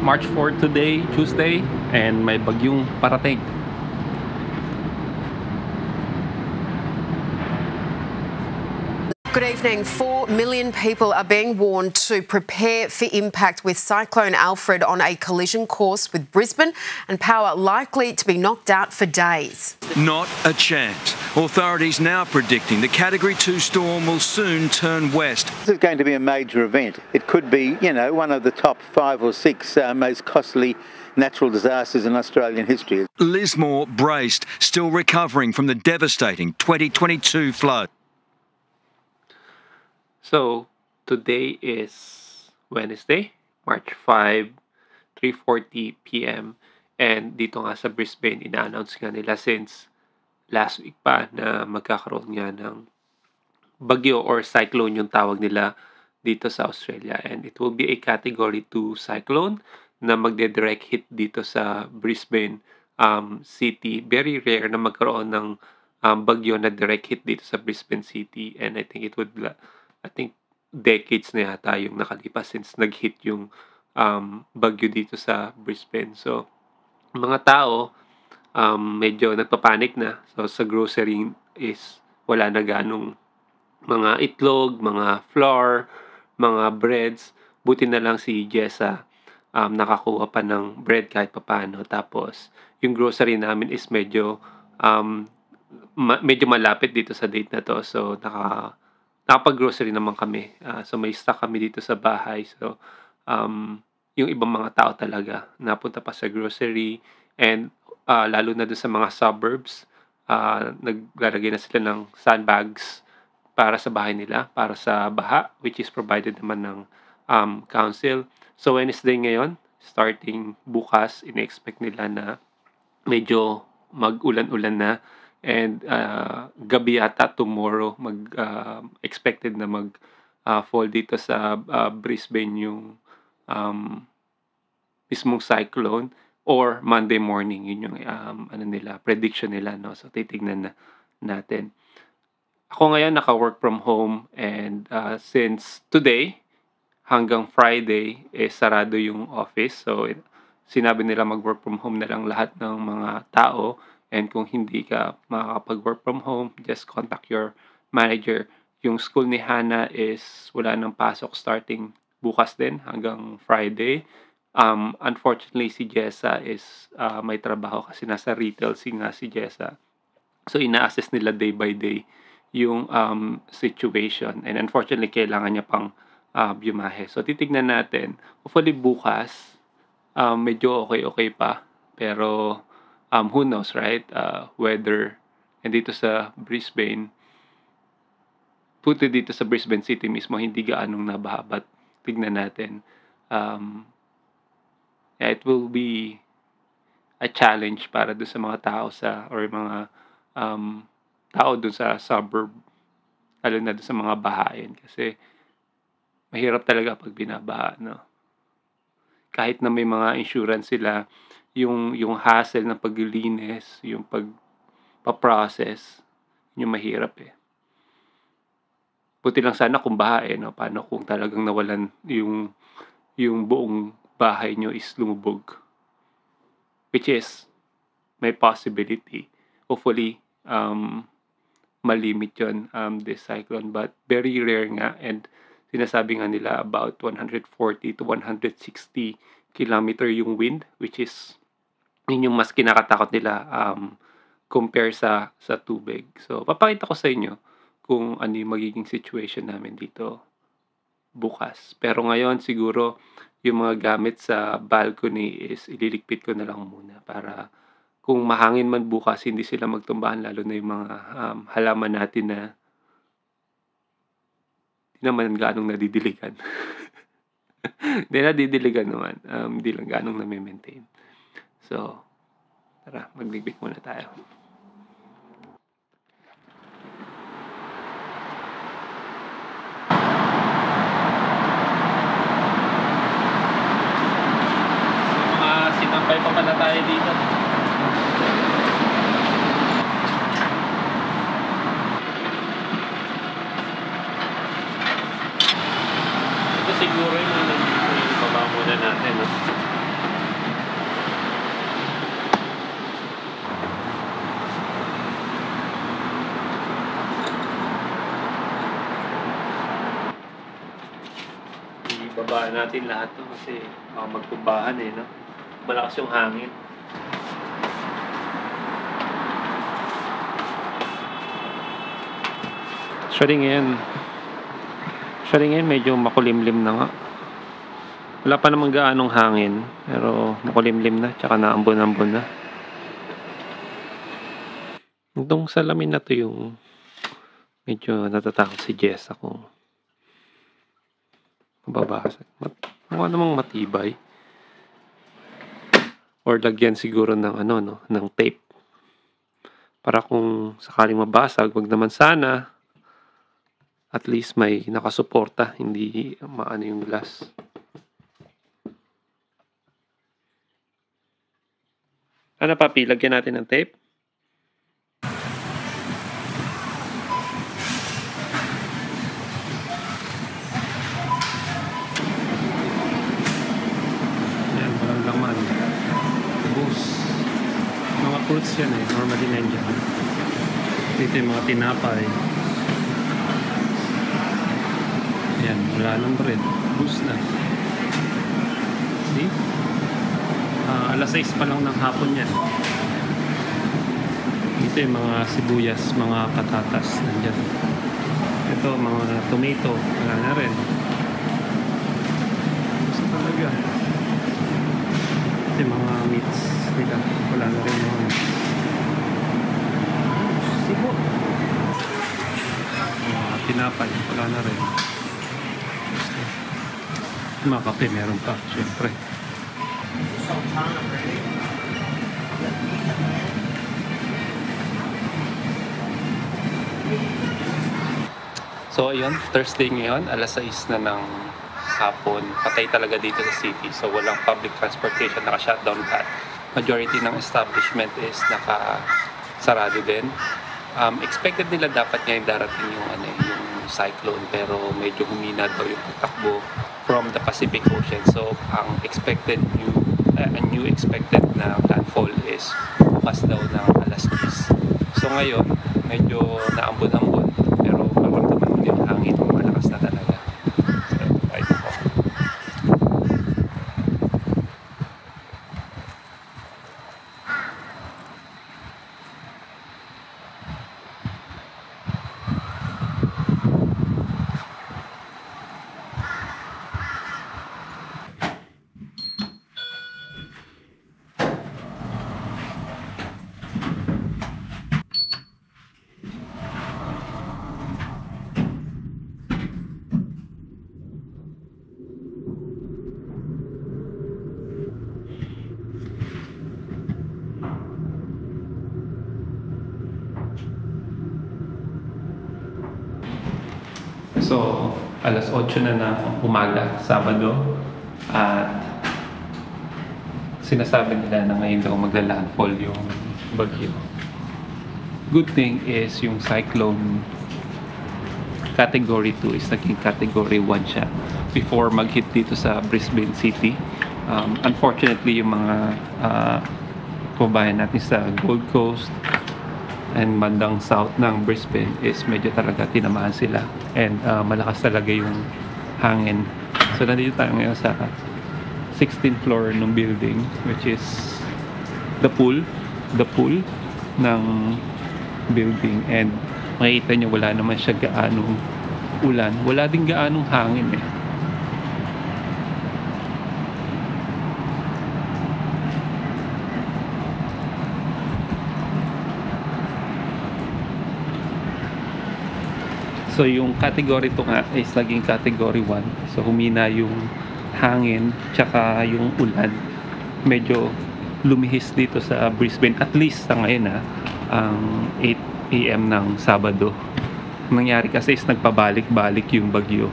March 4 today, Tuesday, and may bagyong parating. Good evening. 4 million people are being warned to prepare for impact with Cyclone Alfred on a collision course with Brisbane and power likely to be knocked out for days. Not a chance. Authorities now predicting the Category 2 storm will soon turn west. This is going to be a major event. It could be, one of the top 5 or 6 most costly natural disasters in Australian history. Lismore braced, still recovering from the devastating 2022 flood. So, today is Wednesday, March 5, 3:40 p.m. And dito nga sa Brisbane, ina-announce nga nila since last week pa na magkakaroon nga ng bagyo or cyclone yung tawag nila dito sa Australia. And it will be a Category 2 cyclone na magde-direct hit dito sa Brisbane City. Very rare na magkaroon ng bagyo na direct hit dito sa Brisbane City. And I think decades na yata yung nakalipas since nag-hit yung bagyo dito sa Brisbane. So, mga tao medyo nagpapanik na. So, sa grocery is wala na ganong mga itlog, mga flour, mga breads. Buti na lang si Jessa nakakuha pa ng bread kahit papaano. Tapos, yung grocery namin is medyo malapit dito sa date na to. So, nakapag-grocery naman kami. So, may stock kami dito sa bahay. So, yung ibang mga tao talaga napunta pa sa grocery and lalo na doon sa mga suburbs, naglalagay na sila ng sandbags para sa bahay nila, para sa baha, which is provided naman ng council. So, Wednesday ngayon, starting bukas, in-expect nila na medyo mag-ulan-ulan na. And gabi yata tomorrow expected na fall dito sa Brisbane yung mismong cyclone or Monday morning. Yun yung prediction nila, no? So titignan natin. Ako ngayon naka-work from home and since today hanggang Friday sarado yung office. So sinabi nila mag-work from home na lang lahat ng mga tao. And kung hindi ka makakapag-work from home, just contact your manager. Yung school ni Hannah is wala nang pasok starting bukas din hanggang Friday. Unfortunately, si Jessa is may trabaho kasi nasa retail nga si Jessa. So, ina-assess nila day by day yung situation. And unfortunately, kailangan niya pang bumahe. So, titignan natin. Hopefully, bukas, medyo okay pa. Pero, who knows, right? Weather. And dito sa Brisbane, puti dito sa Brisbane City mismo, hindi gaanong nabaha. But tignan natin. It will be a challenge para doon sa mga tao or mga tao doon sa suburb. Lalo na doon sa mga bahayan. Kasi mahirap talaga pag binabaha, no? Kahit na may mga insurance sila, yung hassle ng paglilinis, yung pagpa-process, yung mahirap eh. Buti lang sana kung baha no? Paano kung talagang nawalan yung buong bahay nyo is lumubog. Which is, may possibility. Hopefully, malimit yun, this cyclone. But very rare nga and sinasabi nga nila about 140 to 160 kilometer yung wind, which is yun yung mas kinakatakot nila compare sa tubig. So, papakita ko sa inyo kung ano yung magiging situation namin dito bukas. Pero ngayon, siguro, yung mga gamit sa balcony is ililigpit ko na lang muna para kung mahangin man bukas, hindi sila magtumbahan, lalo na yung mga halaman natin na hindi naman ganong nadidiligan. Hindi nadidiligan naman. Hindi lang ganong na-maintain. So, tara, magligbit muna tayo. Mga sinampay pa pala tayo dito. Ito siguro yung baba muna natin, no? Babaan natin lahat to kasi magtubahan eh, no? Malakas yung hangin. Actually ngayon medyo makulimlim na nga. Wala pa namang gaanong hangin, pero makulimlim na, tsaka naambon-ambon na. Itong salamin na to yung medyo natatakot si Jessa kung mababasag. Mukha namang matibay. Or lagyan siguro ng ng tape. Para kung sakaling mabasag, wag naman sana. At least may nakasuporta, hindi maano yung glass. Ano papi, lagyan natin ng tape? Ayan, walang laman. Bus. Mga fruits yan eh, normally nandiyan. Dito yung mga tinapay. Ayan, wala nang bread. Bus na. See? Alas 6 pa lang ng hapon yan. Dito yung mga sibuyas, mga patatas nandyan. Ito, mga tomato. Wala na rin. Gusto talaga. Ito yung mga meats nila. Wala na rin mga meats. Sibo. Mga tinapay. Wala na rin. Mga kape meron pa, syempre. So ayun, Thursday ngayon, alas 6 na ng hapon. Patay talaga dito sa city. So walang public transportation, naka-shutdown lahat. Majority ng establishment is naka-sarado din. Expected nila dapat ngayon darating yung cyclone, pero medyo humina daw yung takbo from the Pacific Ocean. So ang expected new expected na landfall is bukas daw ng alas 10. So ngayon medyo naambon-ambon, pero maramdaman mo yung hangin, malakas na talaga. So right po. So, alas 8 na ng umaga, Sabado, at sinasabi nila na ngayon daw magla-landfall yung bagyo. Good thing is yung cyclone category 2 is naging category 1 siya before mag-hit dito sa Brisbane City. Unfortunately, yung mga kabayan natin sa Gold Coast and bandang south ng Brisbane is medyo talaga tinamaan sila, and malakas talaga yung hangin. So nandito tayo ngayon sa 16th floor ng building, which is the pool ng building, and makikita nyo wala naman siya gaanong ulan, wala din gaanong hangin eh. So yung category 2 nga is naging category 1. So humina yung hangin tsaka yung ulan. Medyo lumihis dito sa Brisbane, at least sa ngayon ang 8 AM ng Sabado. Nangyari kasi is nagpabalik-balik yung bagyo.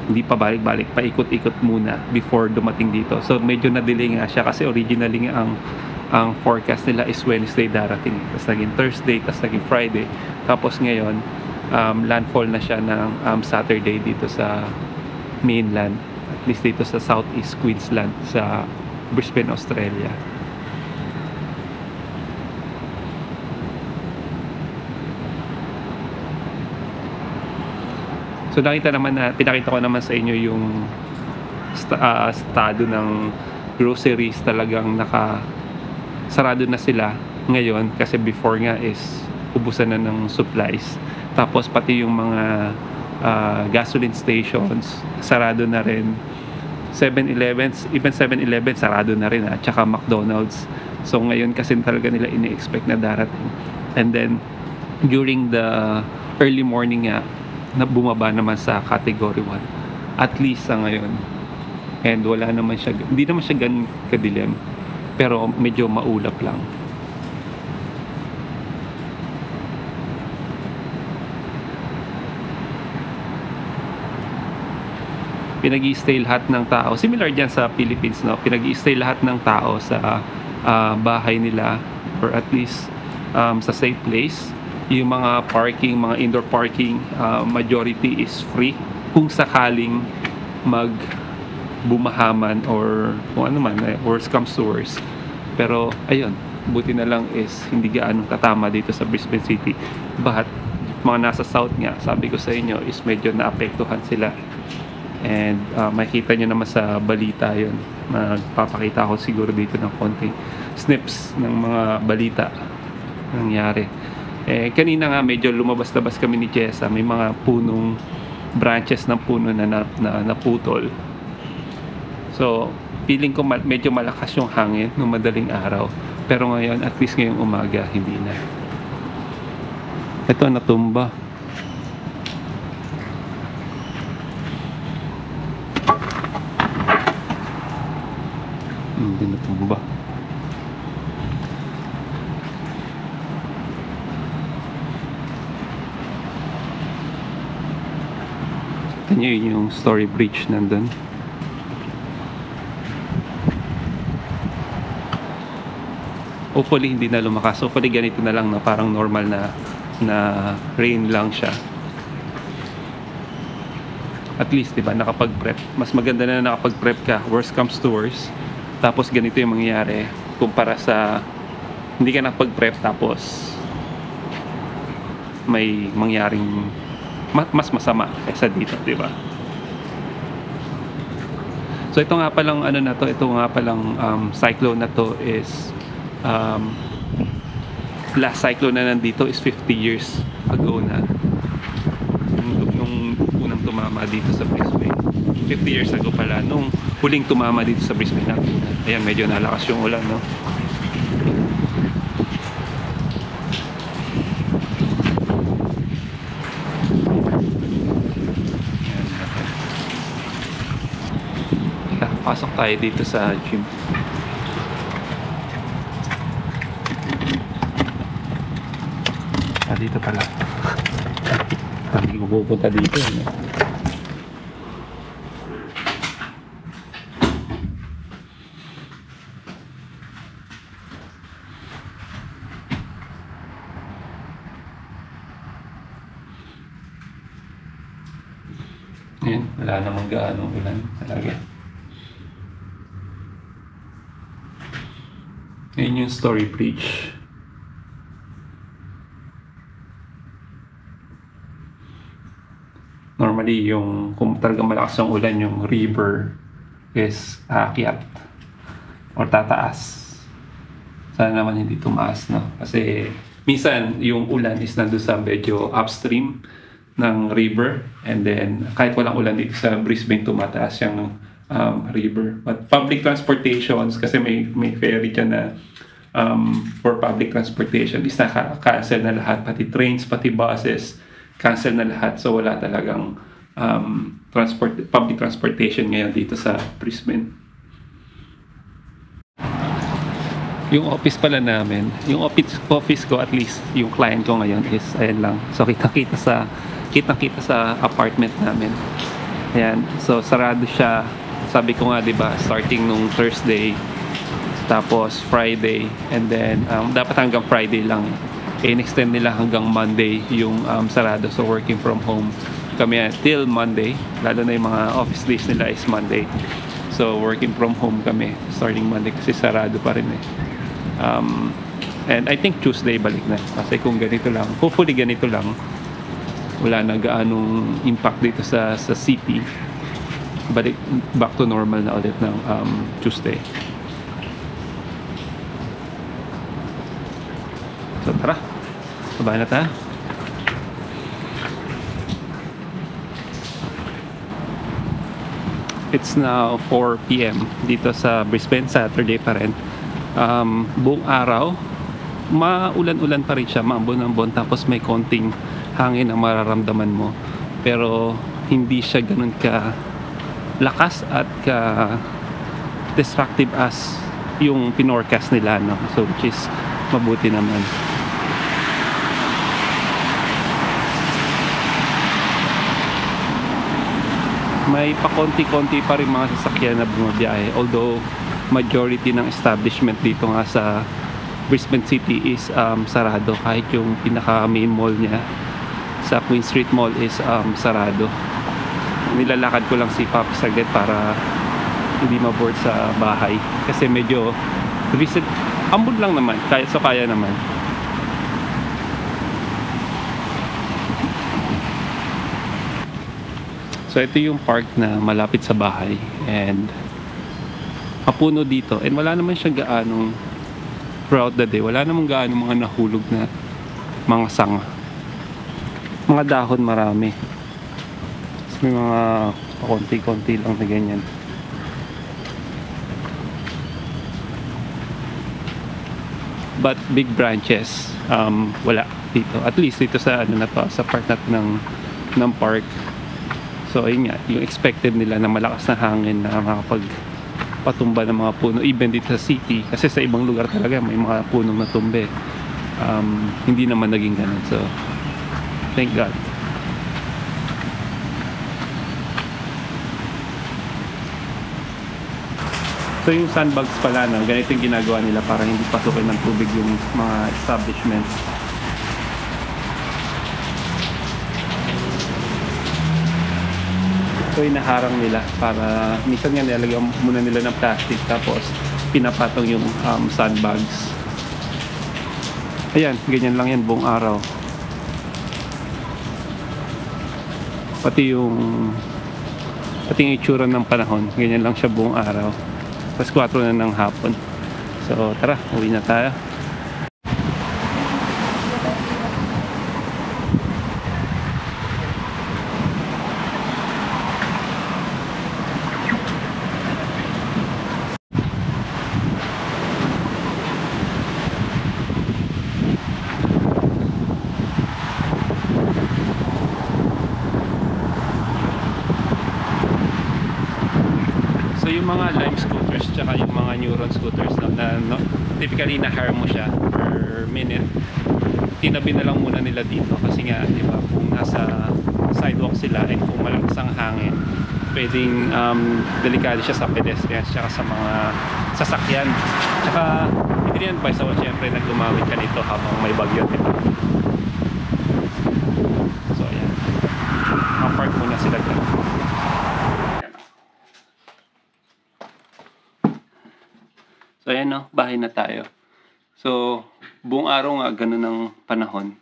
Hindi pabalik-balik, paikot-ikot muna before dumating dito. So medyo na-delay nga siya kasi originally ang forecast nila is Wednesday darating. Tapos naging Thursday, tapos naging Friday. Tapos ngayon landfall na siya ng Saturday dito sa mainland, at least dito sa Southeast Queensland, sa Brisbane, Australia. So pinakita ko naman sa inyo yung estado ng groceries, talagang sarado na sila ngayon kasi before nga is ubusan na ng supplies. Tapos pati yung mga gasoline stations sarado na rin. 7-Elevens, even 7-Eleven sarado na rin, at saka McDonald's. So ngayon kasi talaga nila ini-expect na darating. And then during the early morning nga na bumaba naman sa category 1 at least sa ngayon. And wala naman siya, hindi naman siya ganun kadilim, pero medyo maulap lang. Pinag-i-stay lahat ng tao, similar dyan sa Philippines, no? Pinag-i-stay lahat ng tao sa bahay nila, or at least sa safe place. Yung mga parking, mga indoor parking, majority is free kung sakaling bumahaman or kung ano man, worst comes to worst. Pero ayun, buti na lang is hindi gaano tatama dito sa Brisbane City. But mga nasa south nga, sabi ko sa inyo, is medyo naapektuhan sila. And makikita nyo naman sa balita yun. Magpapakita ako siguro dito ng konting snips ng mga balita nangyari. Kanina nga medyo lumabas-labas kami ni Jessa. May mga punong branches ng puno na naputol. So feeling ko medyo malakas yung hangin nung madaling araw. Pero ngayon, at least ngayong umaga, hindi na. Ito natumba. Hindi natumba. Ito nyo yung Story Bridge nandun. Hopefully hindi na lumakas. Hopefully ganito na lang, na parang normal na rain lang siya. At least, diba, nakapag-prep. Mas maganda na nakapag-prep ka. Worst comes to worst. Tapos ganito yung mangyayari kumpara sa hindi ka nakapag-prep tapos may mangyaring mas masama kaysa dito, diba? So ito nga palang cyclone na to is last cyclone na nandito is 50 years ago na. Yung unang tumama dito sa Brisbane. 50 years ago pala, nung huling tumama dito sa Brisbane natin. Ayan, medyo nalakas yung ulan, no? Ayan, pasok tayo dito sa gym. Dito pala. Hindi ko pupunta dito, no? Ayan, wala namang gaanong ulan talaga. Ayan yung Story Bridge. Normally, kung talagang malakas ang ulan, yung river is aakyat or tataas. Sana naman hindi tumaas, no? Kasi minsan yung ulan is nandun sa medyo upstream ng river, and then kahit walang ulan dito sa Brisbane, tumataas yung river. But public transportations, kasi may ferry dyan na for public transportation is naka-cancel na lahat, pati trains, pati buses, cancel na lahat. So wala talagang public transportation ngayon dito sa Brisbane. Yung office pala namin, yung office ko, at least yung client ko ngayon is ayan lang. So kitang-kita sa apartment namin. Ayan, so sarado siya. Sabi ko nga, 'di ba, starting nung Thursday, tapos Friday, and then dapat hanggang Friday lang. In-extend nila hanggang Monday yung sarado. So working from home kami till Monday, lalo na yung mga office days nila is Monday. So working from home kami starting Monday kasi sarado pa rin eh. And I think Tuesday balik na, kasi kung ganito lang, hopefully ganito lang, wala na gaanong impact dito sa city. balik back to normal na ulit ng Tuesday. So tara, sabay na tayo. It's now 4 PM dito sa Brisbane, Saturday pa rin. Buong araw, maulan-ulan pa rin siya, maambon-ambon, tapos may konting hangin ang mararamdaman mo. Pero hindi siya ganun ka lakas at ka destructive as yung pinorcast nila, no? So which is mabuti naman. May pakonti-konti pa rin mga sasakyan na bumabiyahe, although majority ng establishment dito nga sa Brisbane City is sarado. Kahit yung pinaka main mall niya sa Queen Street Mall is sarado. Nilalakad ko lang si Papi saglit para hindi ma-board sa bahay kasi medyo visit ambon lang naman, kaya naman. So ito yung park na malapit sa bahay and mapuno dito, and wala naman siya gaanong throughout the day, wala naman gaanong mga nahulog na mga sanga. Mga dahon marami, may mga konti-konti lang na ganyan. But big branches wala dito, at least dito sa ano na to, sa part natin ng park. So ayun nga, yung expected nila na malakas na hangin na makapagpatumba ng mga puno, even dito sa city, kasi sa ibang lugar talaga may mga punong natumbe. Hindi naman naging ganun, so thank God. So yung sandbags pala, no, ganito yung ginagawa nila para hindi pasukin ng tubig yung mga establishments. So inaharang nila para minsan nga nilalagyan muna nila ng plastic tapos pinapatong yung sandbags. Ayan, ganyan lang yan buong araw. Pati yung itsura ng panahon, ganyan lang siya buong araw. Tapos 4 na ng hapon. So tara, uwi na tayo. So yung mga Lime scooters tsaka yung mga Neuron scooters na typically na-hire mo siya per minute, tinabi na lang muna nila dito kasi nga, di ba, kung nasa sidewalk sila and kung malakas ang hangin, pwedeng delikado siya sa pedestrians tsaka sa mga sasakyan. Tsaka hindi rin advice ako syempre na gumamit ka nito habang may bagyo, di ba? So ayan, ma-park muna sila dito. So ayan, no, bahay na tayo. So buong araw nga ganun ang panahon.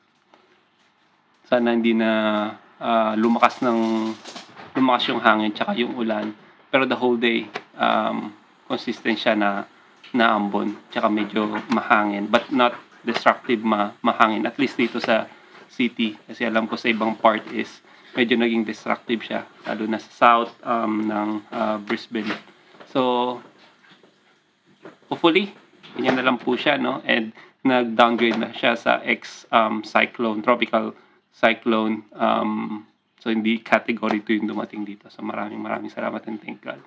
Sana hindi na lumakas yung hangin tsaka yung ulan. Pero the whole day consistent siya na ambon tsaka medyo mahangin, but not destructive, mahangin, at least dito sa city. Kasi alam ko sa ibang part is medyo naging destructive siya, lalo na sa south ng Brisbane. So hopefully, ganyan na lang po siya, no? And nag-downgrade na siya sa cyclone, tropical cyclone. So hindi category 2 yung dumating dito. So maraming salamat and thank God.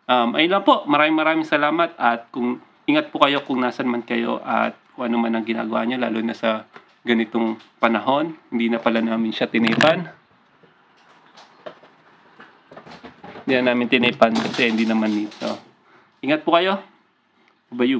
Ayun lang po, maraming salamat, at kung ingat po kayo kung nasan man kayo at kung ano man ang ginagawa niyo, lalo na sa ganitong panahon. Hindi na pala namin siya tinipan. Hindi na namin tinipan kasi hindi naman dito. Ingat po kayo. Bayu.